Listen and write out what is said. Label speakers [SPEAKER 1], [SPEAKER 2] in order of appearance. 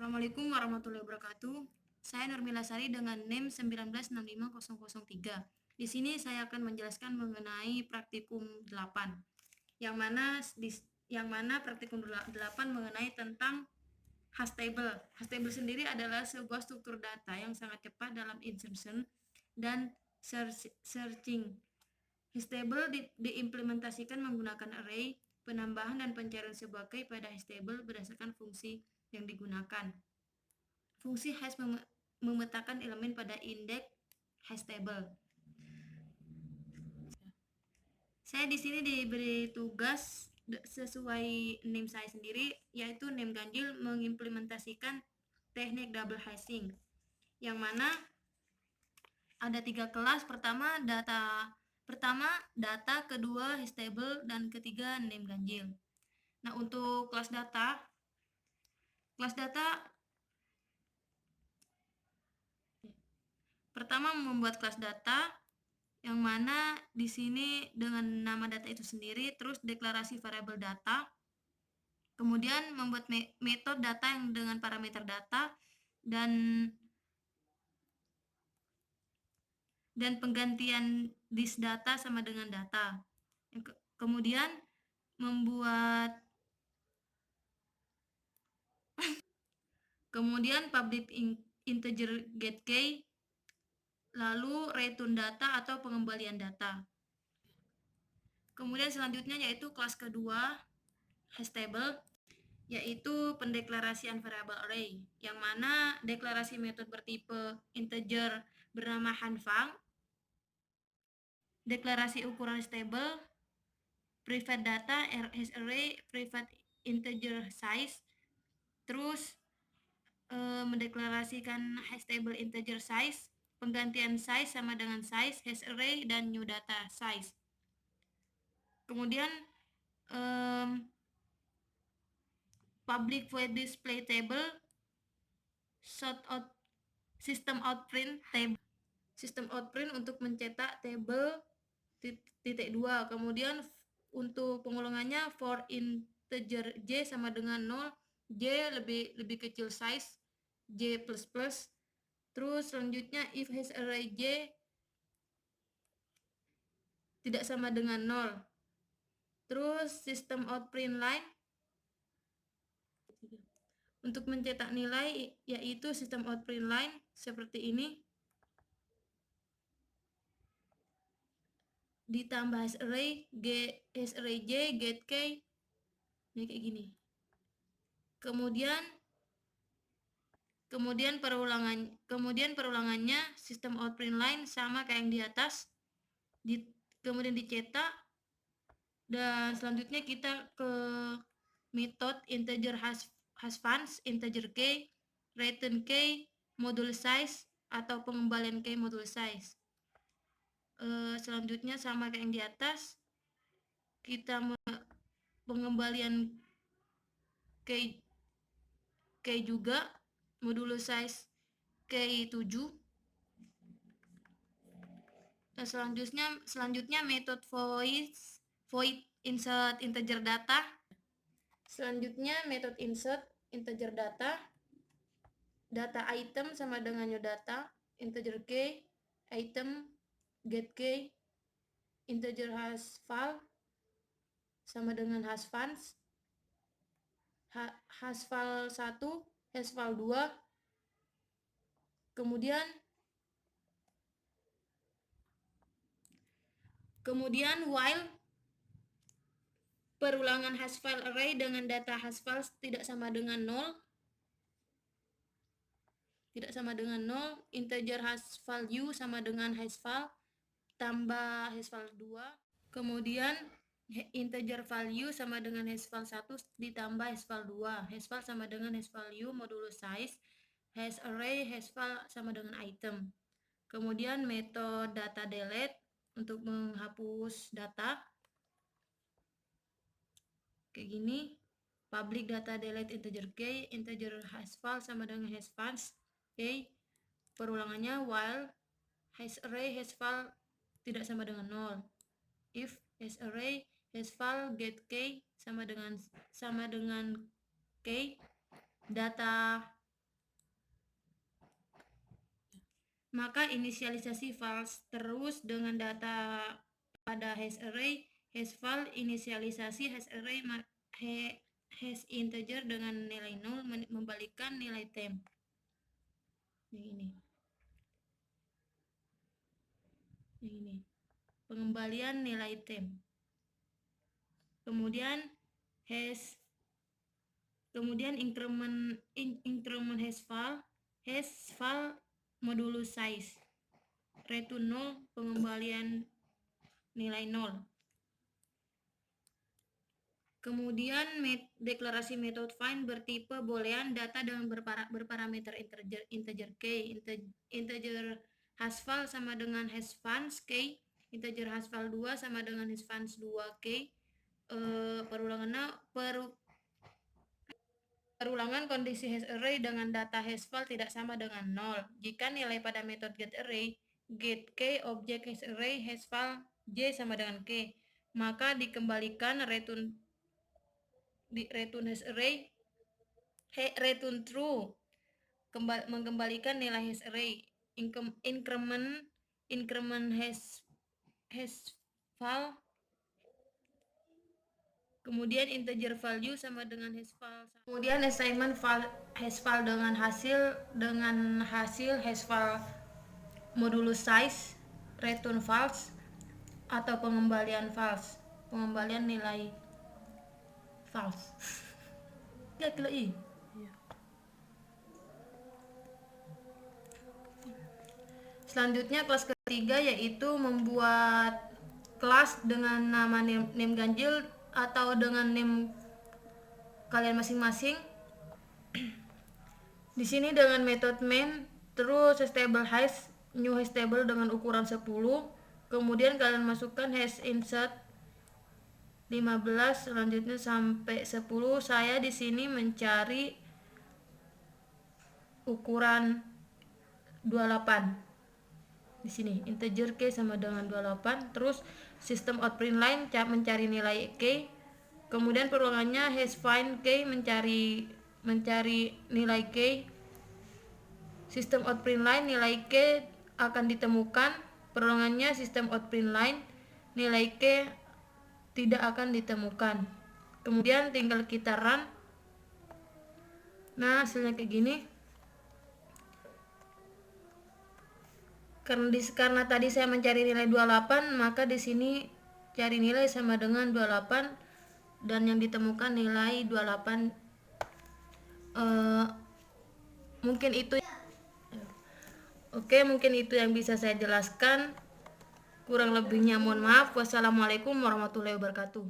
[SPEAKER 1] Assalamualaikum warahmatullahi wabarakatuh. Saya Nurmila Sari dengan NIM 1965003. Di sini saya akan menjelaskan mengenai praktikum 8, yang mana praktikum 8 mengenai tentang hash table. Hash table sendiri adalah sebuah struktur data yang sangat cepat dalam insertion dan searching. Hash table diimplementasikan menggunakan array, penambahan dan pencarian sebuah key pada hash table berdasarkan fungsi yang digunakan. Fungsi hash memetakan elemen pada indeks hash table. Saya di sini diberi tugas sesuai NIM saya sendiri, yaitu NIM ganjil mengimplementasikan teknik double hashing, yang mana ada 3 kelas. Pertama data, kedua hash table, dan ketiga NIM ganjil. Nah, untuk kelas data pertama membuat kelas data, yang mana di sini dengan nama data itu sendiri, terus deklarasi variabel data, kemudian membuat metode data yang dengan parameter data, dan penggantian this data sama dengan data. Kemudian membuat public integer get key, lalu return data atau pengembalian data. Kemudian selanjutnya yaitu kelas kedua, hash table, yaitu pendeklarasian variabel array, yang mana deklarasi metode bertipe integer bernama hanfang, deklarasi ukuran hash table, private data, hash array, private integer size, terus mendeklarasikan hash table integer size, penggantian size sama dengan size, hash array, dan new data size. Kemudian public void display table, system out print table, sistem outprint untuk mencetak table titik 2. Kemudian untuk pengulangannya for integer j sama dengan 0, j lebih kecil size, j plus plus. Terus selanjutnya if hash array j tidak sama dengan 0. Terus sistem outprint line untuk mencetak nilai, yaitu sistem outprint line seperti ini, ditambah hash array j get key, ini kayak gini. Kemudian perulangannya sistem outprint line sama kayak yang di atas, kemudian dicetak. Dan selanjutnya kita ke metode integer hashfunds, integer key, return key, module size atau pengembalian key module size. Selanjutnya sama kayak yang di atas, kita pengembalian key juga, module size key 7. Dan selanjutnya metode void insert integer data. Selanjutnya metode insert integer data item sama dengan new data, integer key, item, get key, integer hash file sama dengan hash funds, hash file 1, hash file 2. Kemudian while perulangan hash file array dengan data hash file tidak sama dengan 0, integer hash value sama dengan hash file tambah hash file 2. Kemudian integer value sama dengan hash file 1 ditambah hash file 2. Hash file sama dengan hash value modulo size, hash array, hash file sama dengan item. Kemudian metode data delete untuk menghapus data kayak gini, public data delete integer key, integer hash file sama dengan hash funds key. Perulangannya while hash array hash file tidak sama dengan 0, if hash array hash file get key sama dengan key, data maka inisialisasi false. Terus dengan data pada hash array, hash file inisialisasi hash array hash integer dengan nilai 0 membalikkan nilai temp. Ini pengembalian nilai temp. Kemudian increment hash file modulus size, return 0, pengembalian nilai 0. Kemudian deklarasi method find bertipe boolean, data dengan berparameter integer k, integer hash file sama dengan hash funds k, integer hash file 2 sama dengan hash funds 2k. Perulangan kondisi hash array dengan data hash file tidak sama dengan 0. Jika nilai pada metode get array get k objek hash array hash file j sama dengan k, maka dikembalikan return hash array return true, mengembalikan nilai hash array. Increment hash file, kemudian integer value sama dengan hash file. Kemudian assignment hash file dengan hasil hash file modulus size, return false, atau pengembalian nilai false. Ya, kilo i. Selanjutnya kelas ketiga yaitu membuat kelas dengan nama name ganjil atau dengan name kalian masing-masing. Di sini dengan metode main, terus stable hash, new hash table dengan ukuran 10. Kemudian kalian masukkan hash insert 15, selanjutnya sampai 10. Saya di sini mencari ukuran 28. Di sini integer k sama dengan 28. Terus sistem out print line mencari nilai k. Kemudian perulangannya hash find k mencari nilai k. Sistem out print line nilai k akan ditemukan. Perulangannya sistem out print line nilai k tidak akan ditemukan. Kemudian tinggal kita run. Nah, hasilnya kayak gini. Karena tadi saya mencari nilai 28, maka di sini cari nilai sama dengan 28 dan yang ditemukan nilai 28. Mungkin itu. Oke, mungkin itu yang bisa saya jelaskan. Kurang lebihnya mohon maaf. Wassalamualaikum warahmatullahi wabarakatuh.